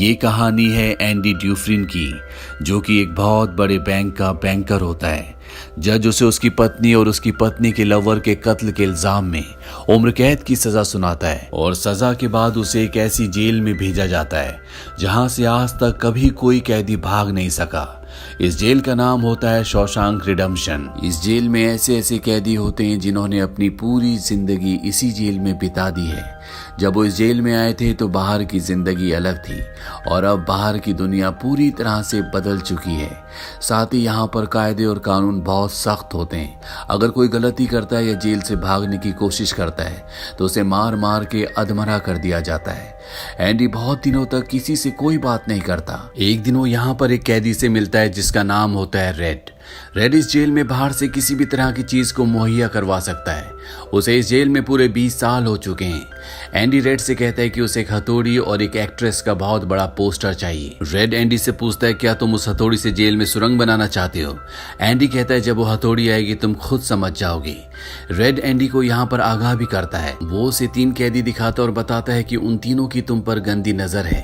ये कहानी है एंडी ड्यूफ्रिन की, जो कि एक बहुत बड़े बैंक का बैंकर होता है। जज उसे उसकी पत्नी और उसकी पत्नी के लवर के कत्ल के इल्जाम में उम्र कैद की सजा सुनाता है और सजा के बाद उसे एक ऐसी जेल में भेजा जाता है जहां से आज तक कभी कोई कैदी भाग नहीं सका। इस जेल का नाम होता है शॉशैंक रिडेम्पशन। इस जेल में ऐसे ऐसे कैदी होते हैं जिन्होंने अपनी पूरी जिंदगी इसी जेल में बिता दी है। जब वो इस जेल में आए थे तो बाहर की जिंदगी अलग थी और अब बाहर की दुनिया पूरी तरह से बदल चुकी है। साथ ही यहाँ पर कायदे और कानून बहुत सख्त होते हैं। अगर कोई गलती करता है या जेल से भागने की कोशिश करता है तो उसे मार मार के अधमरा कर दिया जाता है। एंडी बहुत दिनों तक किसी से कोई बात नहीं करता। एक दिन वो यहाँ पर एक कैदी से मिलता है जिसका नाम होता है रेड। रेड इस जेल में बाहर से किसी भी तरह की चीज को मुहैया करवा सकता है। उसे इस जेल में पूरे 20 साल हो चुके हैं। एंडी रेड से कहता है कि उसे एक हथौड़ी और एक एक्ट्रेस का बहुत बड़ा पोस्टर चाहिए। रेड एंडी से पूछता है, क्या तुम उस हथौड़ी से जेल में सुरंग बनाना चाहते हो? एंडी कहता है, जब वो हथौड़ी आएगी तुम खुद समझ जाओगे। रेड एंडी को यहाँ पर आगाह भी करता है। वो उसे 3 कैदी दिखाता और बताता है कि उन तीनों की तुम पर गंदी नजर है।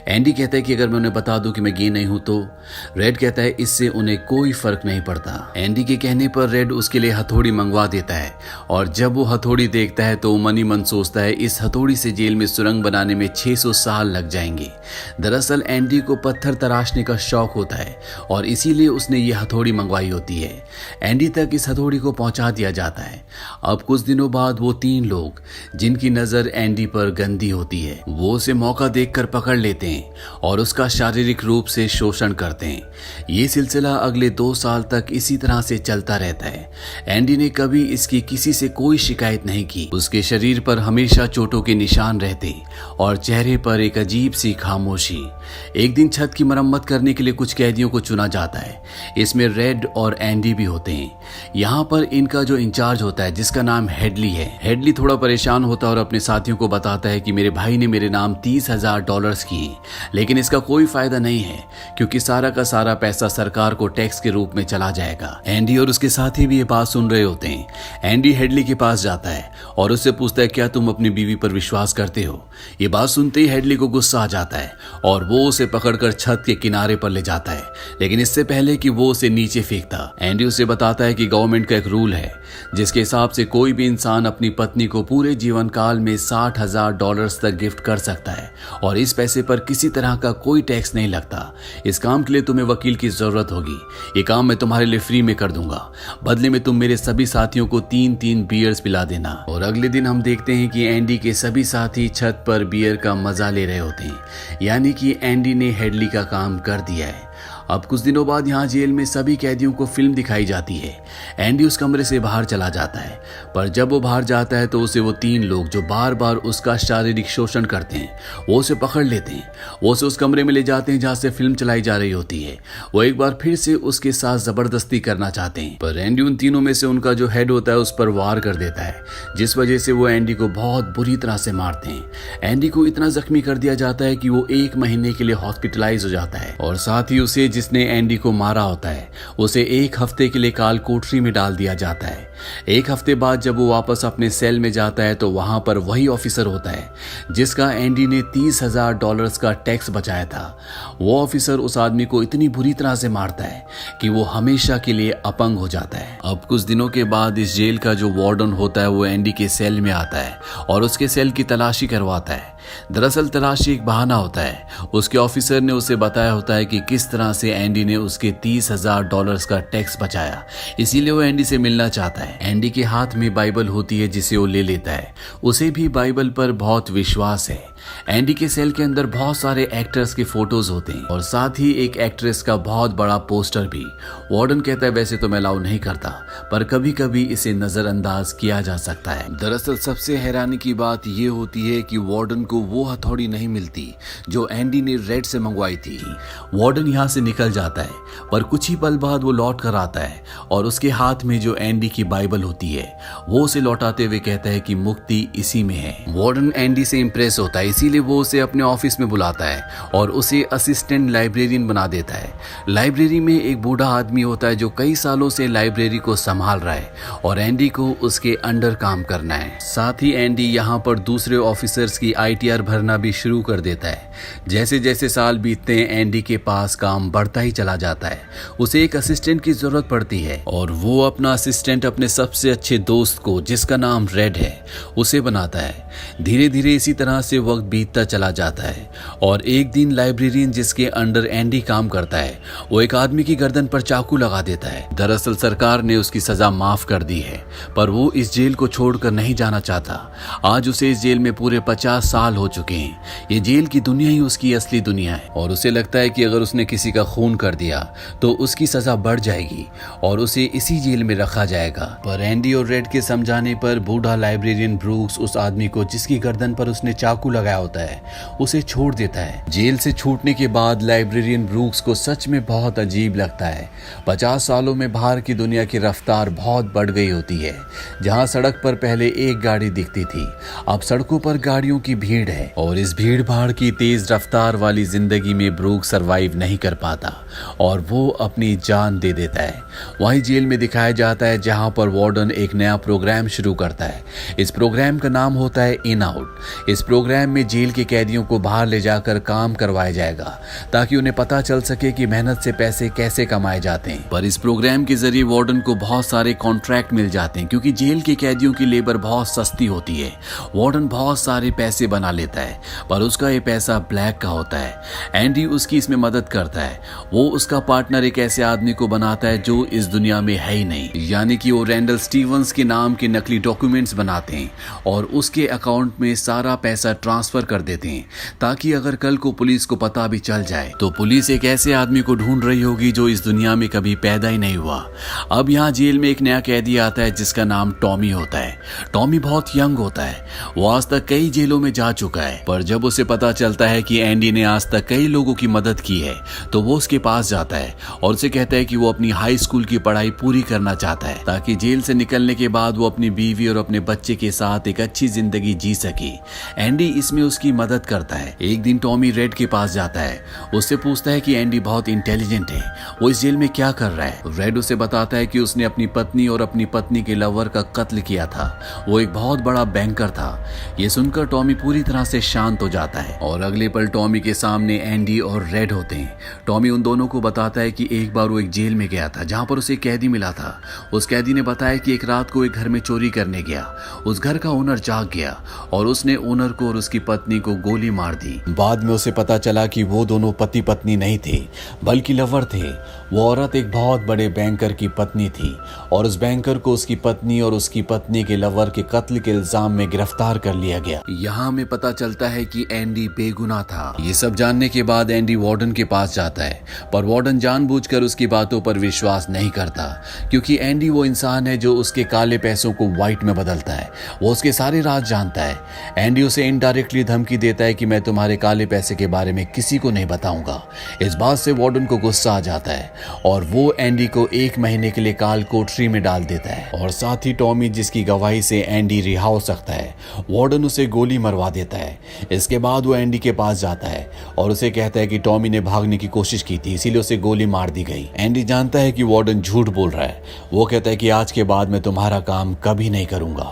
एंडी कहता है कि अगर मैं उन्हें बता दूं कि मैं गे नहीं हूं तो? रेड कहता है, इससे उन्हें कोई फर्क नहीं पड़ता। एंडी के कहने पर रेड उसके लिए हथौड़ी मंगवा देता है और जब वो हथौड़ी देखता है तो मन ही मन सोचता है इस हथौड़ी से जेल में सुरंग बनाने में 600 साल लग जाएंगे। दरअसल एंडी को पत्थर तराशने का शौक होता है और इसीलिए उसने ये हथौड़ी मंगवाई होती है। एंडी तक इस हथौड़ी को पहुंचा दिया जाता है। अब कुछ दिनों बाद वो 3 लोग जिनकी नजर एंडी पर गंदी होती है वो उसे मौका देखकर पकड़ लेते हैं और उसका शारीरिक रूप से शोषण करते हैं। ये सिलसिला अगले 2 साल तक इसी तरह से चलता रहता है। एंडी ने कभी इसकी किसी से कोई शिकायत नहीं की। उसके शरीर पर हमेशा चोटों के निशान रहते और चेहरे पर एक अजीब सी खामोशी। एक दिन छत की मरम्मत करने के लिए कुछ कैदियों को चुना जाता है। इसमें रेड और एंडी भी होते हैं। यहाँ पर इनका जो इंचार्ज होता है जिसका नाम हेडली है। हेडली थोड़ा परेशान होता है और अपने साथियों को बताता है कि मेरे भाई ने मेरे नाम $30,000 किए, लेकिन इसका कोई फायदा नहीं है क्योंकि सारा का सारा पैसा सरकार को टैक्स के रूप में चला जाएगा। एंडी और उसके साथी भी ये बात सुन रहे होते हैं। एंडी हेडली के पास जाता है और उससे पूछता है, क्या तुम अपनी बीवी पर विश्वास करते हो? ये बात सुनते ही हेडली को गुस्सा आ जाता है और वो उसे पकड़कर छत के किनारे पर ले जाता है, लेकिन इससे पहले कि वो उसे नीचे फेंकता एंडी उसे बताता है कि गवर्नमेंट का एक रूल है जिसके हिसाब से कोई भी इंसान अपनी पत्नी को पूरे जीवन काल में $60,000 तक गिफ्ट कर सकता है और इस पैसे पर किसी तरह का कोई टैक्स नहीं लगता। इस काम के लिए तुम्हें वकील की जरूरत होगी। ये काम मैं तुम्हारे लिए फ्री में कर दूंगा। बदले में तुम मेरे सभी साथियों को 3-3 बियर्स पिला देना। और अगले दिन हम देखते हैं कि एंडी के सभी साथी छत पर बियर का मजा ले रहे होते हैं, यानी कि एंडी ने हेडली का काम कर दिया है। अब कुछ दिनों बाद यहाँ जेल में सभी कैदियों को फिल्म दिखाई जाती है। एंडी उस कमरे से बाहर चला जाता है, पर जब वो बाहर जाता है तो उसे वो 3 लोग जो बार बार उसका शारीरिक शोषण करते हैं वो उसे पकड़ लेते हैं। वो उसे उस कमरे में ले जाते हैं जहाँ से फिल्म चलाई जा रही होती है। वो एक बार फिर से उसके साथ जबरदस्ती करना चाहते हैं, पर एंडी उन तीनों में से उनका जो हेड होता है उस पर वार कर देता है, जिस वजह से वो एंडी को बहुत बुरी तरह से मारते हैं। एंडी को इतना जख्मी कर दिया जाता है कि वो 1 महीने के लिए हॉस्पिटलाइज हो जाता है और साथ ही उसे जिसने एंडी को मारा होता है उसे 1 हफ्ते के लिए काल कोठरी में डाल दिया जाता है। 1 हफ्ते बाद जब वो वापस अपने सेल में जाता है तो वहां पर वही ऑफिसर होता है जिसका एंडी ने $30,000 का टैक्स बचाया था। वो ऑफिसर उस आदमी को इतनी बुरी तरह से मारता है कि वो हमेशा के लिए अपंग हो जाता है। अब कुछ दिनों के बाद इस जेल का जो वार्डन होता है वो एंडी के सेल में आता है और उसके सेल की तलाशी करवाता है। दरअसल तलाशी एक बहाना होता है। उसके ऑफिसर ने उसे बताया होता है कि किस तरह से एंडी ने उसके $30,000 का टैक्स बचाया, इसीलिए वो एंडी से मिलना चाहता है। एंडी के हाथ में बाइबल होती है जिसे वो ले लेता है। उसे भी बाइबल पर बहुत विश्वास है। एंडी के सेल के अंदर बहुत सारे एक्टर्स के फोटोज होते हैं और साथ ही एक एक्ट्रेस का बहुत बड़ा पोस्टर भी। वार्डन कहता है, वैसे तो मैं अलाउ नहीं करता, पर कभी कभी इसे नजरअंदाज किया जा सकता है। दरअसल सबसे हैरानी की बात यह होती है कि वार्डन को वो हथौड़ी नहीं मिलती जो एंडी ने रेड से मंगवाई थी। वार्डन यहाँ से निकल जाता है, पर कुछ ही पल बाद वो लौट कर आता है और उसके हाथ में जो एंडी की बाइबल होती है वो उसे लौटाते हुए कहता है कि मुक्ति इसी में है। वार्डन एंडी से इंप्रेस होता है, इसीलिए वो उसे अपने ऑफिस में बुलाता है और उसे असिस्टेंट लाइब्रेरियन बना देता है। लाइब्रेरी में एक बूढ़ा आदमी होता है जो कई सालों से लाइब्रेरी को संभाल रहा है और एंडी को उसके अंडर काम करना है। साथ ही एंडी यहाँ पर दूसरे ऑफिसर्स की ITR भरना भी शुरू कर देता है। जैसे जैसे साल बीतते हैं एंडी के पास काम बढ़ता ही चला जाता है। उसे एक असिस्टेंट की जरूरत पड़ती है और वो अपना असिस्टेंट अपने सबसे अच्छे दोस्त को, जिसका नाम रेड है, उसे बनाता है। धीरे धीरे इसी तरह से वक्त बीतता चला जाता है और एक दिन लाइब्रेरियन जिसके अंडर एंडी काम करता है वो एक आदमी की गर्दन पर चाकू लगा देता है। दरअसल सरकार ने उसकी सजा माफ कर दी है पर वो इस जेल को छोड़कर नहीं जाना चाहता। आज उसे इस जेल में पूरे 50 साल हो चुके हैं। ये जेल की दुनिया ही उसकी असली दुनिया है और उसे लगता है कि अगर उसने किसी का खून कर दिया तो उसकी सजा बढ़ जाएगी और उसे इसी जेल में रखा जाएगा। पर एंडी और रेड के समझाने पर बूढ़ा लाइब्रेरियन ब्रूक्स उस आदमी को जिसकी गर्दन पर उसने चाकू लगाया होता है उसे छोड़ देता है। जेल से छूटने के बाद लाइब्रेरियन ब्रूक्स को सच में बहुत अजीब लगता है। 50 सालों में बाहर की दुनिया की रफ्तार बहुत बढ़ गई होती है। जहां सड़क पर पहले एक गाड़ी दिखती थी अब सड़कों पर गाड़ियों की भीड़ है और इस भीड़ भाड़ की तेज रफ्तार वाली जिंदगी में ब्रूक सरवाइव नहीं कर पाता और वो अपनी जान दे देता है। वहीं जेल में दिखाया जाता है जहां पर वार्डन एक नया प्रोग्राम शुरू करता है। इस प्रोग्राम का नाम होता है इन आउट। इस प्रोग्राम में जेल के कैदियों को बाहर ले जाकर काम करवाया जाएगा ताकि उन्हें पता चल सके कि मेहनत से पैसे कैसे कमाए जाते हैं। पर इस प्रोग्राम के जरिए वार्डन को बहुत सारे कॉन्ट्रैक्ट मिल जाते हैं क्योंकि जेल के कैदियों की लेबर बहुत सस्ती होती है। वार्डन बहुत सारे पैसे बना लेता है पर उसका ये पैसा ब्लैक का होता है। एंडी उसकी इसमें मदद करता है। वो उसका पार्टनर एक ऐसे आदमी को बनाता है जो इस दुनिया में है ही नहीं, यानी कि वो रैंडल स्टीवंस के नाम के नकली डॉक्यूमेंट्स बनाते हैं और उसके अकाउंट में सारा पैसा ट्रांसफर कर देते हैं ताकि अगर कल को पुलिस को पता भी चल जाए तो पुलिस एक ऐसे आदमी को ढूंढ रही होगी जो इस दुनिया में कभी पैदा ही नहीं हुआ। अब यहाँ जेल में एक नया कैदी आता है जिसका नाम टॉमी होता है। टॉमी बहुत यंग होता है। वो आज तक कई जेलों में जा चुका है पर जब उसे पता चलता है कि एंडी ने आज तक कई लोगों की मदद की है तो वो उसके पास जाता है और उसे कहता है कि वो अपनी हाई स्कूल की पढ़ाई पूरी करना चाहता है ताकि जेल से निकलने के बाद वो अपनी बीवी और अपने बच्चे के साथ एक अच्छी जिंदगी जी सके। एंडी इसमें उसकी मदद करता है। एक दिन टॉमी रेड के पास जाता है। उससे पूछता है कि एंडी बहुत इंटेलिजेंट है, वो इस जेल में क्या कर रहा है। रेड उसे बताता है कि उसने अपनी पत्नी और अपनी पत्नी के लवर का कत्ल किया था। वो एक बहुत बड़ा बैंकर था। ये सुनकर टॉमी पूरी तरह से शांत हो जाता है और अगले पल टॉमी के सामने एंडी और रेड होते हैं। टॉमी उन दोनों को बताता है कि एक बार वो एक जेल में गया था जहां पर उसे कैदी मिला था। उस कैदी ने बताया कि एक रात को एक घर में चोरी करने गया। उस घर का ओनर जाग गया और उसने ओनर को और उसकी पत्नी को गोली मार दी। बाद में उसे पता चला कि वो दोनों पति पत्नी नहीं थे बल्कि लवर थे। वो औरत एक बहुत बड़े बैंकर की पत्नी थी और उस बैंकर को उसकी पत्नी और उसकी पत्नी के लवर के कत्ल के इल्जाम में गिरफ्तार कर लिया गया। यहाँ हमें पता चलता है कि एंडी बेगुनाह था। ये सब जानने के बाद एंडी वार्डन के पास जाता है पर वार्डन जानबूझकर उसकी बातों पर विश्वास नहीं करता क्योंकि एंडी वो इंसान है जो उसके काले पैसों को व्हाइट में बदलता है। वो उसके सारे राज जानता है। एंडी उसे इनडायरेक्टली धमकी देता है कि मैं तुम्हारे काले पैसे के बारे में किसी को नहीं बताऊंगा। इस बात से वार्डन को गुस्सा आ जाता है और वो एंडी को 1 महीने के लिए काल कोठरी में डाल देता है और साथ ही टॉमी जिसकी गवाही से एंडी रिहा हो सकता है, वार्डन उसे गोली मरवा देता है। इसके बाद वो एंडी के पास जाता है और उसे कहता है कि टॉमी ने भागने की कोशिश की थी इसीलिए उसे गोली मार दी गई। एंडी जानता है कि वार्डन झूठ बोल रहा है। वो कहता है कि आज के बाद मैं तुम्हारा काम कभी नहीं करूंगा।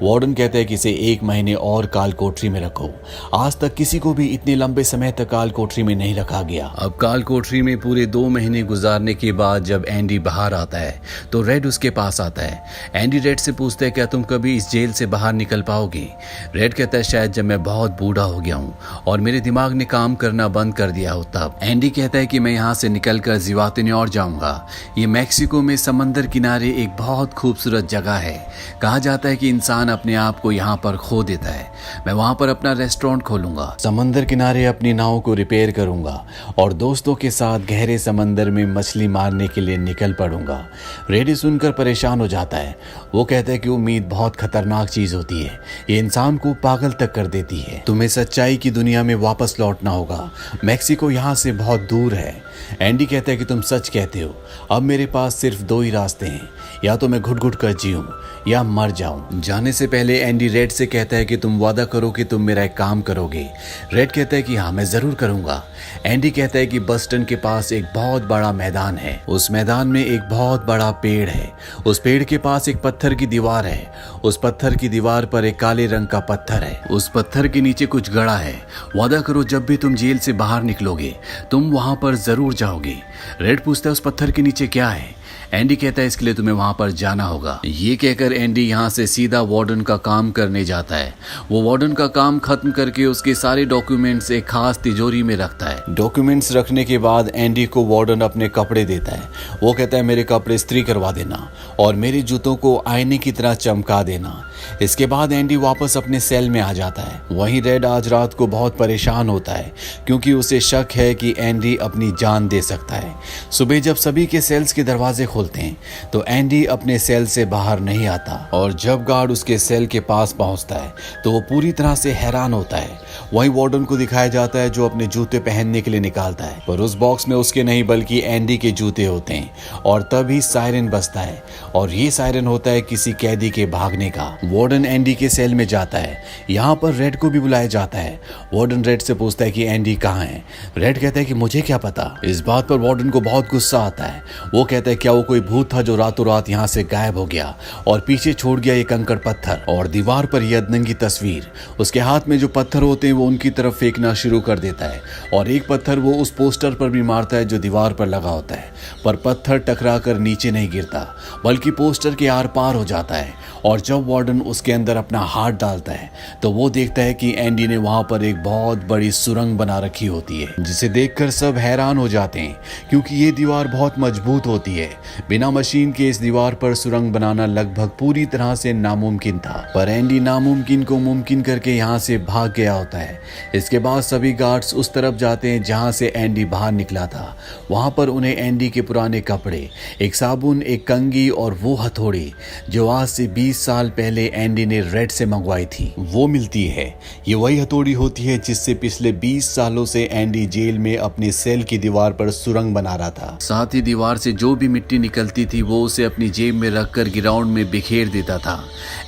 वार्डन कहता है कि इसे 1 महीने और काल कोठरी में रखो। आज तक किसी को भी इतने लंबे समय तक काल कोठरी में नहीं रखा गया। अब काल कोठरी में पूरे 2 महीने गुजारने के बाद जब एंडी बाहर आता है तो रेड उसके पास आता है। एंडी रेड से पूछता है क्या तुम कभी इस जेल से बाहर निकल पाओगे। रेड कहता है शायद जब मैं बहुत बूढ़ा हो गया हूँ और मेरे दिमाग ने काम करना बंद कर दिया हो तब। एंडी कहता है कि मैं यहाँ से निकलकर जिवातेन्योर जाऊंगा। ये मैक्सिको में समंदर किनारे एक बहुत खूबसूरत जगह है। कहा जाता है कि इंसान अपने आप को यहाँ पर खो देता है। मैं वहाँ पर अपना रेस्टोरेंट खोलूंगा, समंदर किनारे अपनी नाव को रिपेयर करूंगा और दोस्तों के साथ गहरे समंदर में मछली मारने के लिए निकल पड़ूंगा। रेडी सुनकर परेशान हो जाता है। वो कहता है कि उम्मीद बहुत खतरनाक चीज होती है, ये इंसान को पागल तक कर देती है। तुम्हें सच्चाई की दुनिया में वापस लौटना होगा। मैक्सिको यहाँ से बहुत दूर है। एंडी कहता है कि तुम सच कहते हो। अब मेरे पास सिर्फ 2 ही रास्ते हैं, या तो मैं घुट घुट कर जीऊं या मर जाऊं। जाने से पहले एंडी रेड से कहता है कि तुम वादा करो कि तुम मेरा एक काम करोगे? रेड कहता है कि हाँ मैं जरूर करूंगा। एंडी कहता है कि बस्टन के पास एक बहुत बड़ा मैदान है, उस मैदान में एक बहुत बड़ा पेड़ है, उस पेड़ के पास एक पत्थर की दीवार है, उस पत्थर की दीवार पर एक काले रंग का पत्थर है, उस पत्थर के नीचे कुछ गड़ा है। वादा करो जब भी तुम जेल से बाहर निकलोगे तुम वहां पर जरूर जाओगे। रेड पूछता है उस पत्थर के नीचे क्या है? एंडी कहता है इसके लिए तुम्हें वहां पर जाना होगा। ये कहकर एंडी यहाँ से सीधा वार्डन का काम करने जाता है। वो वार्डन का काम खत्म करके उसके सारे डॉक्यूमेंट्स एक खास तिजोरी में रखता है। डॉक्यूमेंट्स रखने के बाद एंडी को वार्डन अपने कपड़े देता है। वो कहता है मेरे कपड़े इस्त्री करवा देना और मेरे जूतों को आईने की तरह चमका देना। इसके बाद एंडी वापस अपने सेल में आ जाता है। वहीं रेड आज रात को बहुत परेशान होता है क्योंकि उसे शक है कि एंडी अपनी जान दे सकता है। सुबह जब सभी के सेल्स के दरवाजे खोलते हैं तो एंडी अपने सेल से बाहर नहीं आता और जब गार्ड उसके सेल के पास पहुंचता है तो वो पूरी तरह से हैरान होता है। वहीं वार्डन को दिखाया जाता है जो अपने जूते पहनने के लिए निकालता है, पर उस बॉक्स में उसके नहीं बल्कि एंडी के जूते होते हैं और तभी सायरन बजता है और ये सायरन होता है किसी कैदी के भागने का। वार्डन एंडी के सेल में जाता है। यहाँ पर रेड को भी बुलाया जाता है। वार्डन रेड से पूछता है कि एंडी कहाँ है? रेड कहता है कि मुझे क्या पता। इस बात पर वार्डन को बहुत गुस्सा आता है। वो कहता है क्या वो कोई भूत था जो रातों रात यहाँ से गायब हो गया और पीछे छोड़ गया ये कंकड़ पत्थर और दीवार पर यह अदनंगी तस्वीर। उसके हाथ में जो पत्थर होते हैं वो उनकी तरफ फेंकना शुरू कर देता है और एक पत्थर वो उस पोस्टर पर भी मारता है जो दीवार पर लगा होता है, पर पत्थर टकरा कर नीचे नहीं गिरता बल्कि पोस्टर के आर पार हो जाता है। और जब वार्डन उसके अंदर अपना हाथ डालता है तो वो देखता है कि एंडी ने वहां पर एक बहुत बड़ी सुरंग बना रखी होती है जिसे देखकर सब हैरान हो जाते हैं क्योंकि ये दीवार बहुत मजबूत होती है। बिना मशीन के इस दीवार पर सुरंग बनाना लगभग पूरी तरह से नामुमकिन था, पर एंडी नामुमकिन को मुमकिन करके यहाँ से भाग गया होता है। इसके बाद सभी गार्ड्स उस तरफ जाते हैं जहाँ से एंडी बाहर निकला था। वहां पर उन्हें एंडी के पुराने कपड़े, एक साबुन, एक कंघी और वो हथौड़ी जो आज से 20 साल पहले एंडी ने रेड से मंगवाई थी वो मिलती है। ये वही हथौड़ी होती है जिससे पिछले 20 सालों से एंडी जेल में अपनी सेल की दीवार पर सुरंग बना रहा था। साथ ही दीवार से जो भी मिट्टी निकलती थी वो उसे अपनी जेब में रखकर ग्राउंड में बिखेर देता था।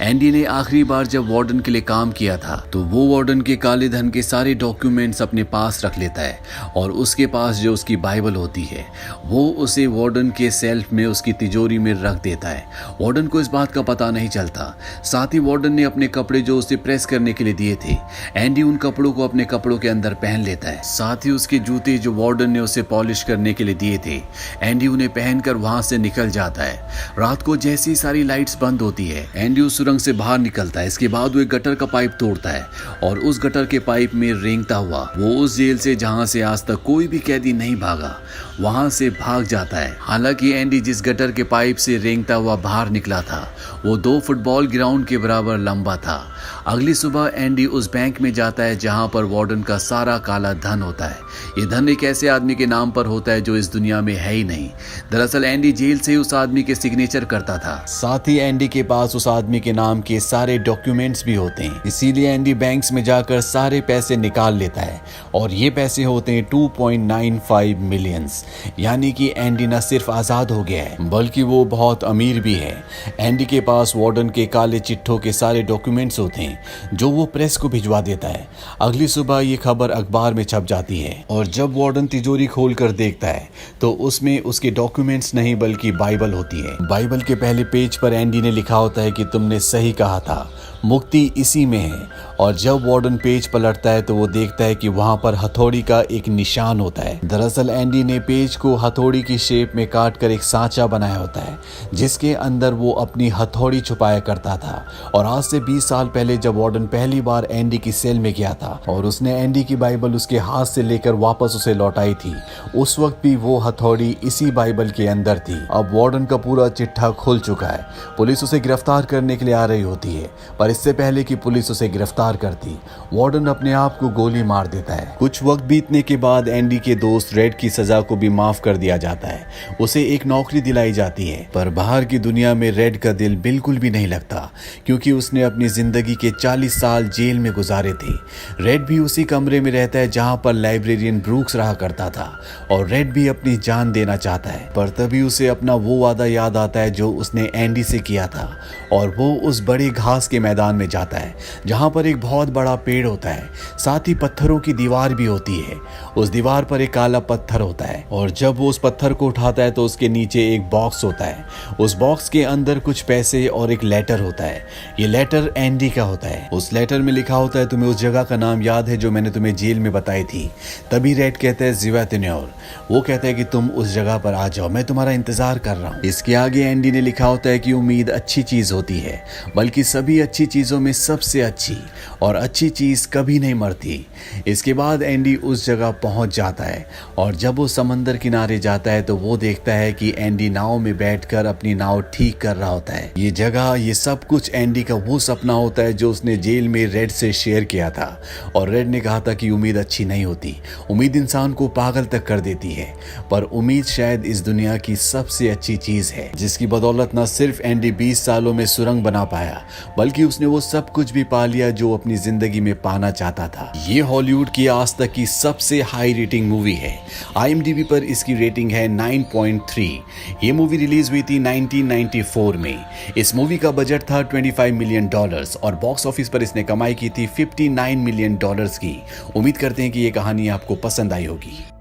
एंडी ने आखिरी बार जब वार्डन के लिए काम किया था तो वो वार्डन के काले धन के सारे डॉक्यूमेंट्स अपने पास रख लेता है और उसके पास जो उसकी बाइबल होती है वो उसे वार्डन के सेल्फ में उसकी तिजोरी में रख देता है। वार्डन को इस बात का पता नहीं चलता। साथ ही वार्डन ने अपने कपड़े जो उसे प्रेस करने के लिए दिए थे, एंडी उन कपड़ों को अपने कपड़ों के अंदर पहन लेता है। साथ ही उसके जूते जो वार्डन ने उसे पॉलिश करने के लिए दिए थे, एंडी उन्हें पहनकर वहां से निकल जाता है। रात को जैसी सारी लाइट्स बंद होती है एंडी उस सुरंग से बाहर निकलता है। इसके बाद वो एक गटर का पाइप तोड़ता है और उस गटर के पाइप में रेंगता हुआ वो उस जेल से जहां से आज तक कोई भी कैदी नहीं भागा वहां से भाग जाता है। हालांकि एंडी जिस गटर के पाइप से रेंगता हुआ बाहर निकला था वो 2 फुटबॉल ग्राउंड के बराबर लंबा था। अगली सुबह एंडी उस बैंक में जाता है जहां पर वार्डन का सारा काला धन होता है। ये धन एक ऐसे आदमी के नाम पर होता है जो इस दुनिया में है ही नहीं। दरअसल एंडी जेल से उस आदमी के सिग्नेचर करता था। साथ ही एंडी के पास उस आदमी के नाम के सारे डॉक्यूमेंट्स भी होते हैं, इसीलिए एंडी बैंक्स में जाकर सारे पैसे निकाल लेता है और ये पैसे होते हैं 2.95 मिलियंस। यानी कि एंडी न सिर्फ आजाद हो गया है बल्कि वो बहुत अमीर भी है। एंडी के पास वार्डन के काले चिट्ठों के सारे डॉक्यूमेंट्स होते हैं जो वो प्रेस को भिजवा देता है। अगली सुबह ये खबर अखबार में छप जाती है और जब वार्डन तिजोरी खोलकर देखता है तो उसमें उसके डॉक्यूमेंट्स नहीं बल्कि बाइबल होती है। बाइबल के पहले पेज पर एंडी ने लिखा होता है कि तुमने सही कहा था, मुक्ति इसी में है। और जब वार्डन पेज पलटता है तो वो देखता है कि वहां पर हथौड़ी का एक निशान होता है। दरअसल एंडी ने पेज को हथौड़ी की शेप में काट कर एक सांचा बनाया होता है जिसके अंदर वो अपनी हथौड़ी छुपाया करता था। और आज से 20 साल पहले जब वार्डन पहली बार एंडी की सेल में गया था और उसने एंडी की बाइबल उसके हाथ से लेकर वापस उसे लौटाई थी, उस वक्त भी वो हथौड़ी इसी बाइबल के अंदर थी। अब वार्डन का पूरा चिट्ठा खुल चुका है। पुलिस उसे गिरफ्तार करने के लिए आ रही होती है, पर इससे पहले कि पुलिस उसे गिरफ्तार करती वार्डन अपने आप को गोली मार देता है। कुछ वक्त बीतने के बाद एंडी के दोस्त रेड की सजा को भी माफ कर दिया जाता है। उसे एक नौकरी दिलाई जाती है, पर बाहर की दुनिया में रेड का दिल बिल्कुल भी नहीं लगता क्योंकि उसने अपनी जिंदगी के 40 साल जेल में गुजारे थे। रेड भी उसी कमरे में रहता है जहां पर लाइब्रेरियन ब्रूक्स रहा करता था और रेड भी अपनी जान देना चाहता है, पर तभी उसे अपना वो वादा याद आता है जो उसने एंडी से किया था और वो उस बड़े घास के मैदान में जाता है जहां पर एक बहुत बड़ा पेड़ होता है, साथ ही पत्थरों की दीवार भी होती है। उस दीवार पर एक काला पत्थर होता है और जब वो उस पत्थर को उठाता है तो उसके नीचे एक बॉक्स होता है। उस बॉक्स के अंदर कुछ पैसे और एक लेटर होता है। ये लेटर एंडी का होता है। उस लेटर में लिखा होता है, तुम्हें उस जगह का नाम याद है जो मैंने तुम्हें जेल में बताई थी? तभी रेड कहता है ज़िवातिन्योर। वो कहता है कि तुम उस जगह पर आ जाओ, मैं तुम्हारा इंतजार कर रहा हूँ। इसके आगे एंडी ने लिखा होता है कि उम्मीद अच्छी चीज होती है, बल्कि सभी अच्छी चीजों में सबसे अच्छी, और अच्छी चीज कभी नहीं मरती। इसके बाद एंडी उस जगह पहुंच जाता है और जब वो समंदर किनारे जाता है तो वो देखता है कि एंडी नाव में बैठकर अपनी नाव ठीक कर रहा होता है। ये जगह, ये सब कुछ एंडी का वो सपना होता है जो उसने जेल में रेड से शेयर किया था। और रेड ने कहा था कि उम्मीद अच्छी नहीं होती, उम्मीद इंसान को पागल तक कर देती है, पर उम्मीद शायद इस दुनिया की सबसे अच्छी चीज है जिसकी बदौलत न सिर्फ एंडी 20 सालों में सुरंग बना पाया, बल्कि उसने वो सब कुछ भी पा लिया जो अपनी जिंदगी में पाना चाहता था। ये हॉलीवुड की आज तक की सबसे हाई रेटिंग मूवी है। IMDb पर इसकी रेटिंग है 9.3। ये मूवी रिलीज हुई थी 1994 में। इस मूवी का बजट था $25 मिलियन और बॉक्स ऑफिस पर इसने कमाई की थी $59 मिलियन की। उम्मीद करते हैं कि ये कहानी आपको पसंद आई होगी।